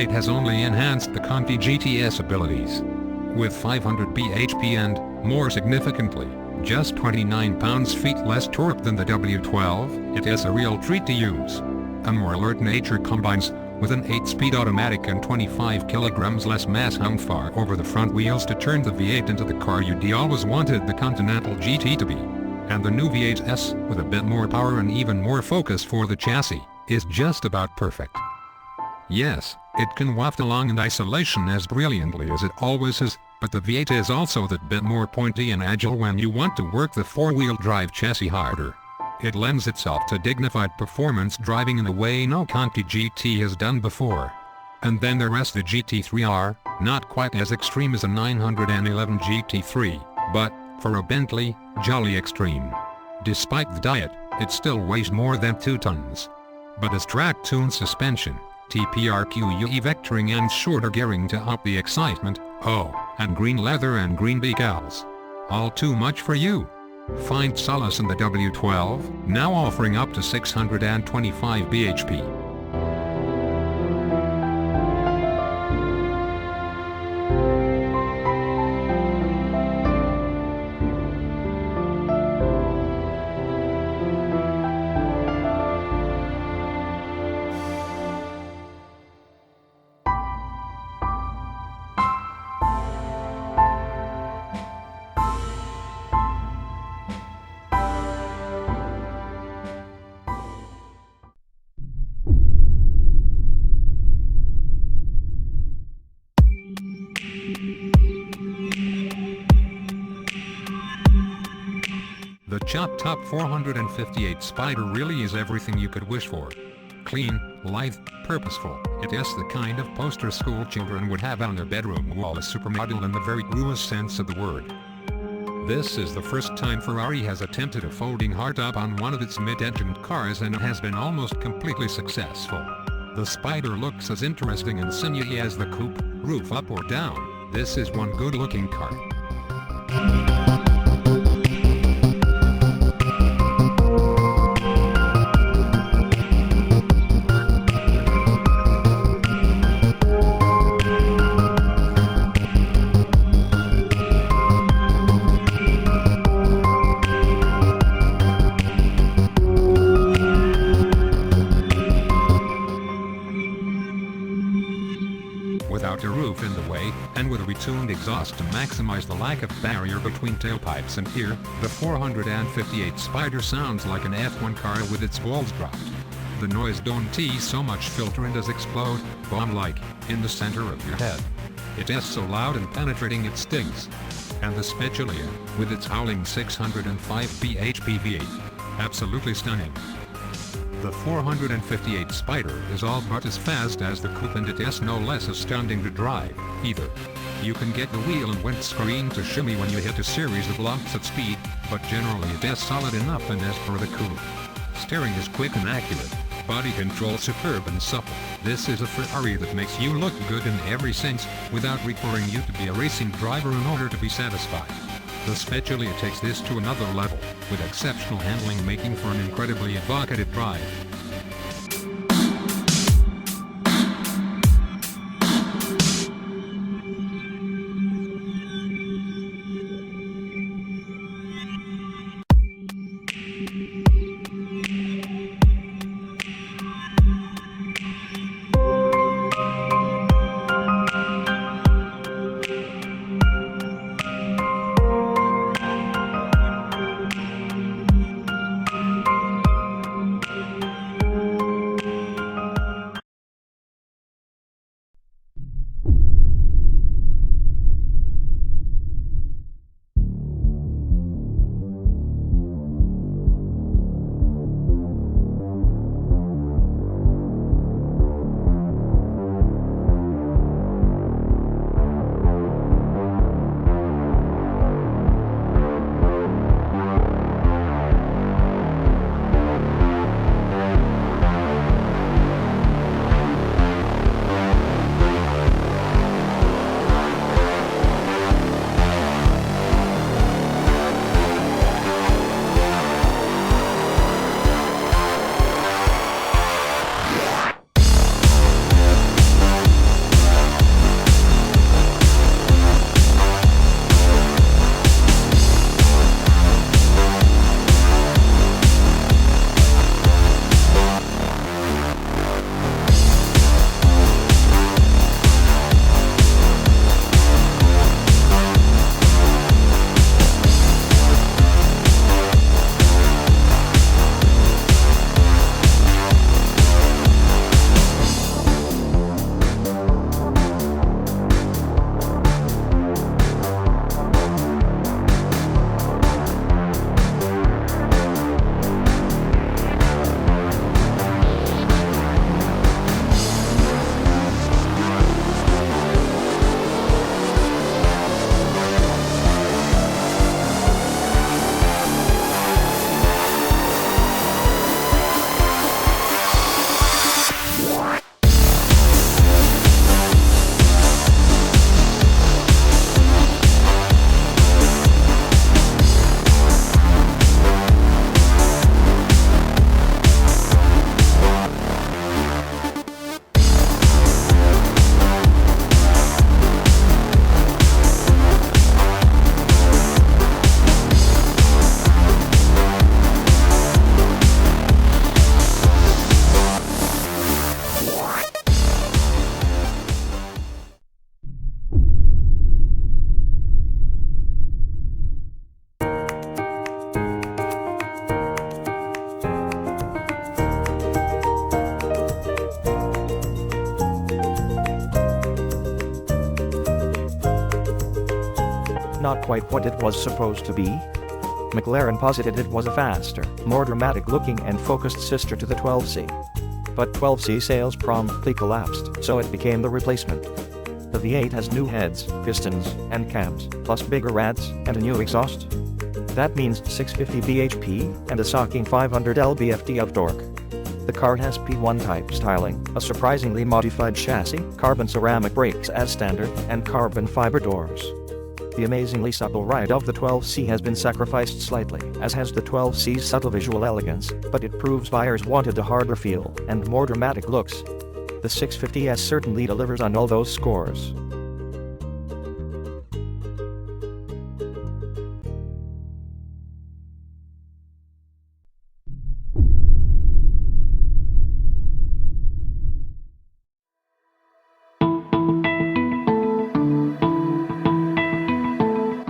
V8 has only enhanced the Conti GT's abilities. With 500 bhp and, more significantly, just 29 pounds-feet less torque than the W12, it is a real treat to use. A more alert nature combines with an 8-speed automatic and 25 kilograms less mass hung far over the front wheels to turn the V8 into the car you'd always wanted the Continental GT to be. And the new V8s, with a bit more power and even more focus for the chassis, is just about perfect. Yes, it can waft along in isolation as brilliantly as it always has, but the V8 is also that bit more pointy and agile when you want to work the four-wheel drive chassis harder. It lends itself to dignified performance driving in a way no Conti GT has done before. And then there's the GT3R, not quite as extreme as a 911 GT3, but, for a Bentley, jolly extreme. Despite the diet, it still weighs more than 2 tons. But as track-tuned suspension, TPRQE vectoring and shorter gearing to up the excitement, oh, and green leather and green decals. All too much for you? Find solace in the W12, now offering up to 625 bhp. The chop-top 458 Spyder really is everything you could wish for. Clean, lithe, purposeful, it is the kind of poster school children would have on their bedroom wall, a supermodel in the very truest sense of the word. This is the first time Ferrari has attempted a folding hardtop on one of its mid-engined cars, and it has been almost completely successful. The Spyder looks as interesting and sinewy as the coupe, roof up or down. This is one good-looking car. Without a roof in the way, and with a retuned exhaust to maximize the lack of barrier between tailpipes and ear, the 458 Spyder sounds like an F1 car with its walls dropped. The noise don't tease so much filter and does explode, bomb-like, in the center of your head. It is so loud and penetrating it stings. And the Speciale, with its howling 605 bhp V8. Absolutely stunning. The 458 Spyder is all but as fast as the coupe, and it is no less astounding to drive, either. You can get the wheel and windscreen to shimmy when you hit a series of lumps at speed, but generally it is solid enough, and as for the coupe, steering is quick and accurate, body control superb and supple. This is a Ferrari that makes you look good in every sense, without requiring you to be a racing driver in order to be satisfied. The Speciale takes this to another level, with exceptional handling making for an incredibly evocative drive. not quite what it was supposed to be. McLaren posited it was a faster, more dramatic-looking and focused sister to the 12C. But 12C sales promptly collapsed, so it became the replacement. The V8 has new heads, pistons, and cams, plus bigger rads, and a new exhaust. That means 650 bhp, and a shocking 500 lb-ft of torque. The car has P1 type styling, a surprisingly modified chassis, carbon ceramic brakes as standard, and carbon fiber doors. The amazingly supple ride of the 12C has been sacrificed slightly, as has the 12C's subtle visual elegance, but it proves buyers wanted a harder feel and more dramatic looks. The 650S certainly delivers on all those scores.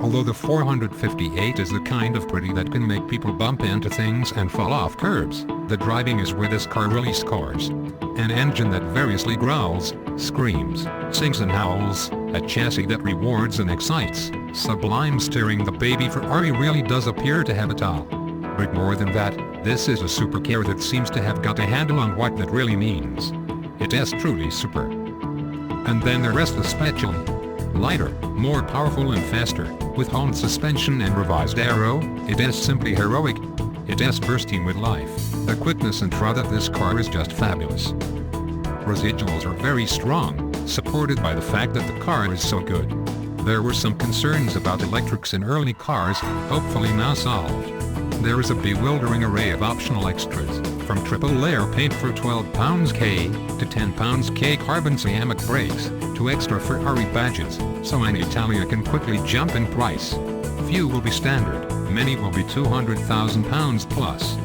Although the 458 is the kind of pretty that can make people bump into things and fall off curbs, the driving is where this car really scores. An engine that variously growls, screams, sings and howls, a chassis that rewards and excites, sublime steering. The baby Ferrari really does appear to have it all. But more than that, this is a supercar that seems to have got a handle on what that really means. It is truly super. And then the rest is Speciale. Lighter, more powerful and faster, with honed suspension and revised aero, it is simply heroic. It is bursting with life. The quickness and throw of this car is just fabulous. Residuals are very strong, supported by the fact that the car is so good. There were some concerns about electrics in early cars, hopefully now solved. There is a bewildering array of optional extras, from triple layer paint for £12K, to £10K carbon ceramic brakes, to extra Ferrari badges, so an Italia can quickly jump in price. Few will be standard, many will be £200,000 plus.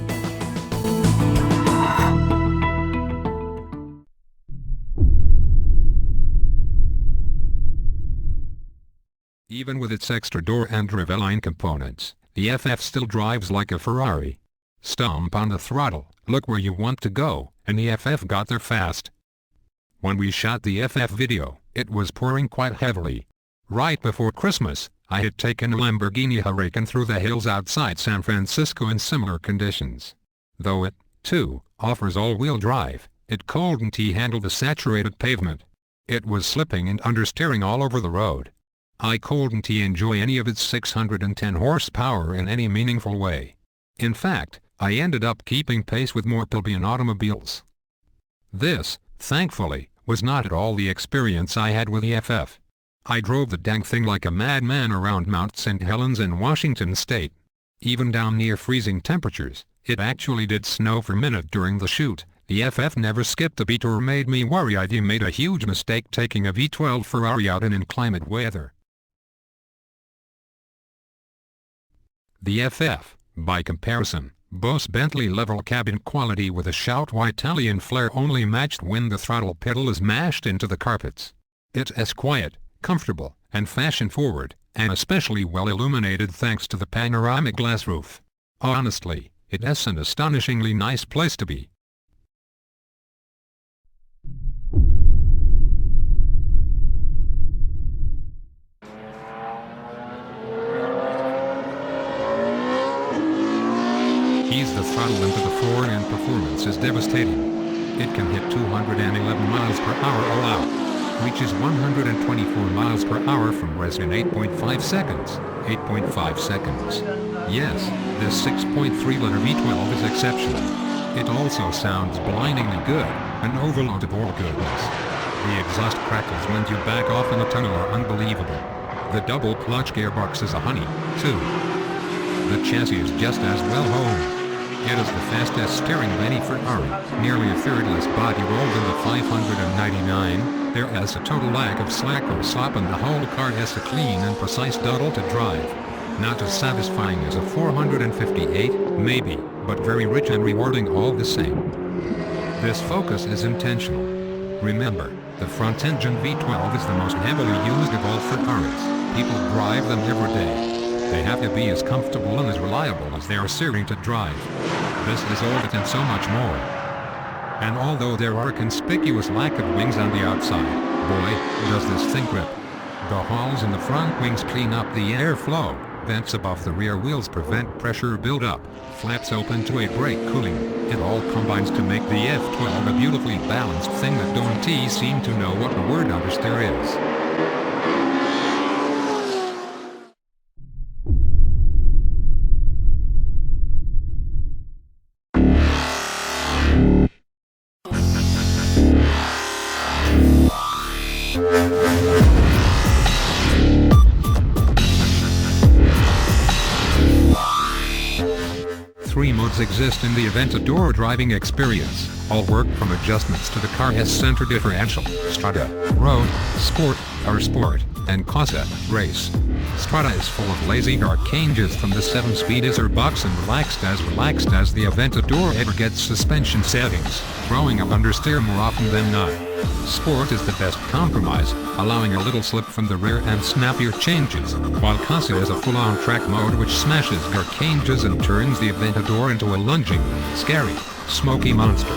Even with its extra door and driveline components, the FF still drives like a Ferrari. Stomp on the throttle, look where you want to go, and the FF got there fast. When we shot the FF video, it was pouring quite heavily. Right before Christmas, I had taken a Lamborghini Huracan through the hills outside San Francisco in similar conditions. Though it, too, offers all-wheel drive, it couldn't handle the saturated pavement. It was slipping and understeering all over the road. I couldn't enjoy any of its 610 horsepower in any meaningful way. In fact, I ended up keeping pace with more plebeian automobiles. This, thankfully, was not at all the experience I had with the FF. I drove the dang thing like a madman around Mount St. Helens in Washington state. Even down near freezing temperatures, it actually did snow for a minute during the shoot. The FF never skipped a beat or made me worry I'd made a huge mistake taking a V12 Ferrari out in inclement weather. The FF, by comparison, boasts Bentley-level cabin quality with a shout-wide Italian flair only matched when the throttle pedal is mashed into the carpets. It is quiet, comfortable, and fashion-forward, and especially well-illuminated thanks to the panoramic glass roof. Honestly, it is an astonishingly nice place to be. Ease the throttle into the floor and performance is devastating. It can hit 211 miles per hour all out, reaches 124 miles per hour from rest in 8.5 seconds. 8.5 seconds. Yes, this 6.3-liter V12 is exceptional. It also sounds blindingly good, an overload of all goodness. The exhaust crackles when you back off in a tunnel are unbelievable. The double clutch gearbox is a honey, too. The chassis is just as well honed. It is the fastest steering of any Ferrari, nearly a third less body roll than the 599. There is a total lack of slack or slop and the whole car has a clean and precise doddle to drive. Not as satisfying as a 458, maybe, but very rich and rewarding all the same. This focus is intentional. Remember, the front-engine V12 is the most heavily used of all Ferraris. People drive them every day. They have to be as comfortable and as reliable as they are searing to drive. This is all that and so much more. And although there are a conspicuous lack of wings on the outside, boy, does this thing grip. The holes in the front wings clean up the airflow, vents above the rear wheels prevent pressure buildup, flaps open to aid brake cooling. It all combines to make the F12 a beautifully balanced thing that don't seem to know what the word understeer is. Three modes exist in the Aventador driving experience, all work from adjustments to the car's center differential: Strada, Road, Sport, or Sport, and Cosa, Race. Strada is full of lazy dark changes from the 7-speed or box and relaxed as the Aventador ever gets suspension settings, throwing up understeer more often than not. Sport is the best compromise, allowing a little slip from the rear and snappier changes, while Cosa is a full-on track mode which smashes gear changes and turns the Aventador into a lunging, scary, smoky monster.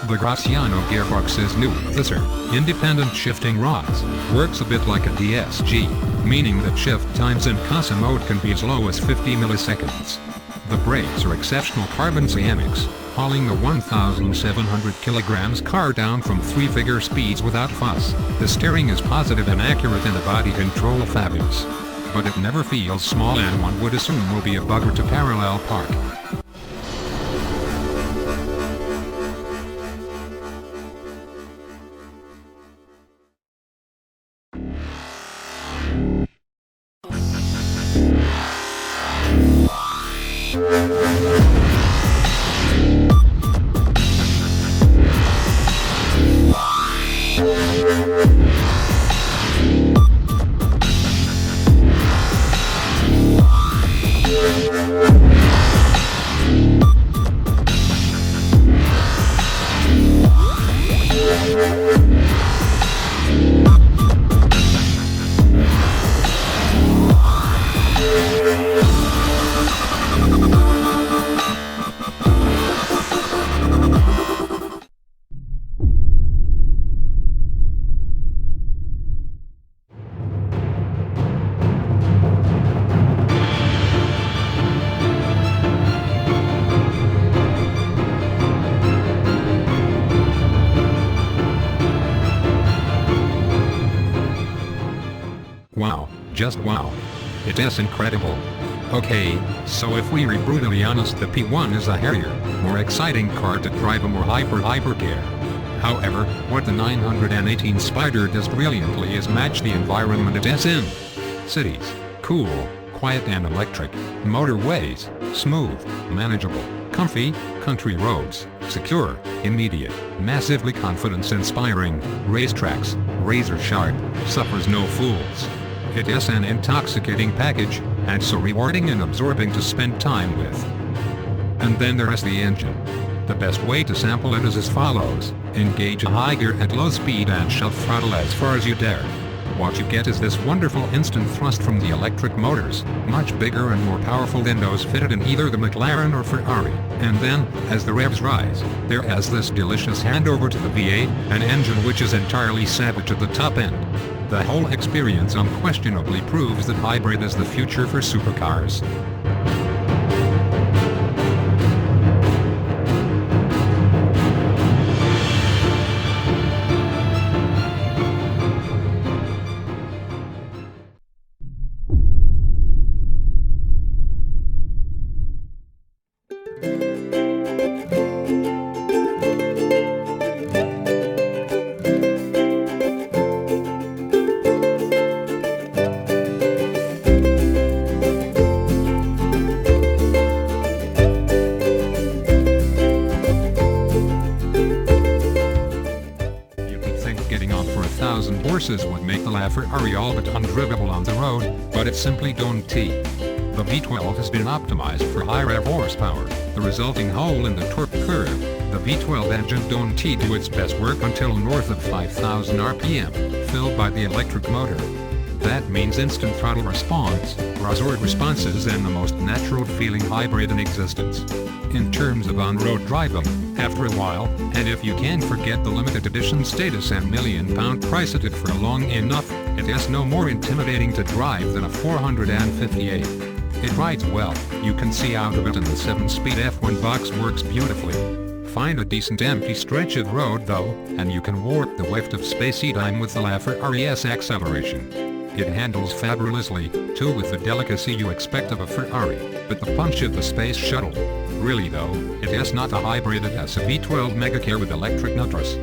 The Graciano gearbox is new, thisser, independent shifting rods, works a bit like a DSG, meaning that shift times in Cosa mode can be as low as 50 milliseconds. The brakes are exceptional carbon ceramics, hauling the 1,700 kilograms car down from 3-figure speeds without fuss. The steering is positive and accurate and the body control fabulous. But it never feels small and one would assume will be a bugger to parallel park. Wow, just wow. It is incredible. Okay, so if we be brutally honest, the P1 is a hairier, more exciting car to drive, a more hyper-care. However, what the 918 Spyder does brilliantly is match the environment it is in. Cities, cool, quiet and electric, motorways, smooth, manageable, comfy, country roads, secure, immediate, massively confidence-inspiring, racetracks, razor sharp, suffers no fools. It is an intoxicating package, and so rewarding and absorbing to spend time with. And then there is the engine. The best way to sample it is as follows: engage a high gear at low speed and shove throttle as far as you dare. What you get is this wonderful instant thrust from the electric motors, much bigger and more powerful than those fitted in either the McLaren or Ferrari. And then, as the revs rise, there is this delicious handover to the V8, an engine which is entirely savage at the top end. The whole experience unquestionably proves that hybrid is the future for supercars. Horses would make the LaFerrari all but undrivable on the road, but it simply don't. The V12 has been optimized for high rev horsepower, the resulting hole in the torque curve. The V12 engine don't do its best work until north of 5,000 RPM, filled by the electric motor. That means instant throttle response, resort responses and the most natural feeling hybrid in existence. In terms of on-road driving, after a while, and if you can forget the limited edition status and £1 million price at it for long enough, It is no more intimidating to drive than a 458. It rides well, you can see out of it, and the 7-speed F1 box works beautifully. Find a decent empty stretch of road though, and you can warp the waft of spacey time with the LaFerrari S acceleration. It handles fabulously, too, with the delicacy you expect of a Ferrari, but the punch of the Space Shuttle. Really though, it is not a hybrid, it has a V12 megacar with electric nitrous.